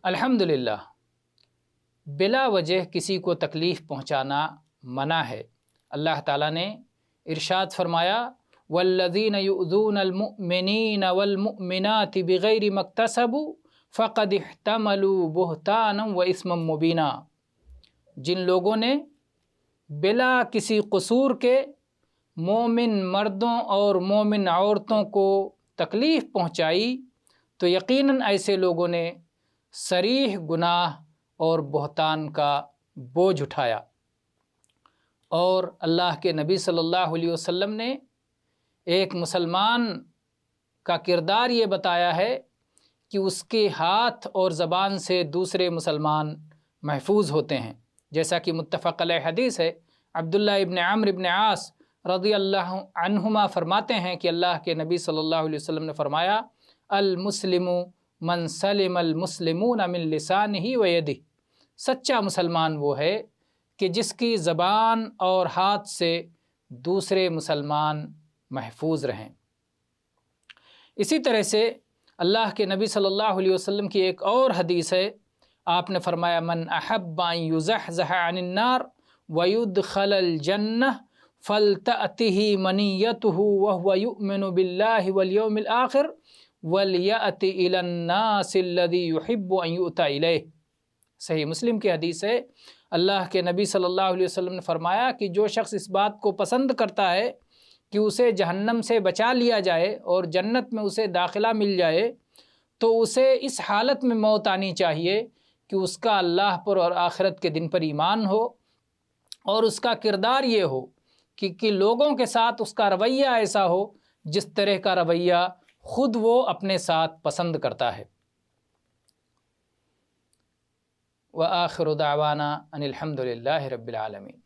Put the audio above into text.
الحمدللہ، بلا وجہ کسی کو تکلیف پہنچانا منع ہے۔ اللہ تعالیٰ نے ارشاد فرمایا والذین یؤذون المؤمنین والمؤمنات بغیر ما اکتسبوا فقد احتملوا بہتانا واثما مبینا۔ جن لوگوں نے بلا کسی قصور کے مومن مردوں اور مومن عورتوں کو تکلیف پہنچائی تو یقیناً ایسے لوگوں نے صریح گناہ اور بہتان کا بوجھ اٹھایا۔ اور اللہ کے نبی صلی اللہ علیہ وسلم نے ایک مسلمان کا کردار یہ بتایا ہے کہ اس کے ہاتھ اور زبان سے دوسرے مسلمان محفوظ ہوتے ہیں، جیسا کہ متفق علیہ حدیث ہے۔ عبداللہ ابن عمرو ابن عاص رضی اللہ عنہما فرماتے ہیں کہ اللہ کے نبی صلی اللہ علیہ وسلم نے فرمایا المسلم من سلم المسلمون من لسانہ و یدہ۔ سچا مسلمان وہ ہے کہ جس کی زبان اور ہاتھ سے دوسرے مسلمان محفوظ رہیں۔ اسی طرح سے اللہ کے نبی صلی اللہ علیہ وسلم کی ایک اور حدیث ہے، آپ نے فرمایا من احب ان یزحزح عن النار ویدخل الجنہ فلتأتہ منیتہ وہو یؤمن باللہ والیوم الآخر ولیأت الی الناس الذی یحب ان یؤتی الیہ۔ صحیح مسلم کی حدیث ہے، اللہ کے نبی صلی اللہ علیہ وسلم نے فرمایا کہ جو شخص اس بات کو پسند کرتا ہے کہ اسے جہنم سے بچا لیا جائے اور جنت میں اسے داخلہ مل جائے، تو اسے اس حالت میں موت آنی چاہیے کہ اس کا اللہ پر اور آخرت کے دن پر ایمان ہو، اور اس کا کردار یہ ہو کہ لوگوں کے ساتھ اس کا رویہ ایسا ہو جس طرح کا رویہ خود وہ اپنے ساتھ پسند کرتا ہے۔ وآخر دعوانا ان الحمد للہ رب العالمین۔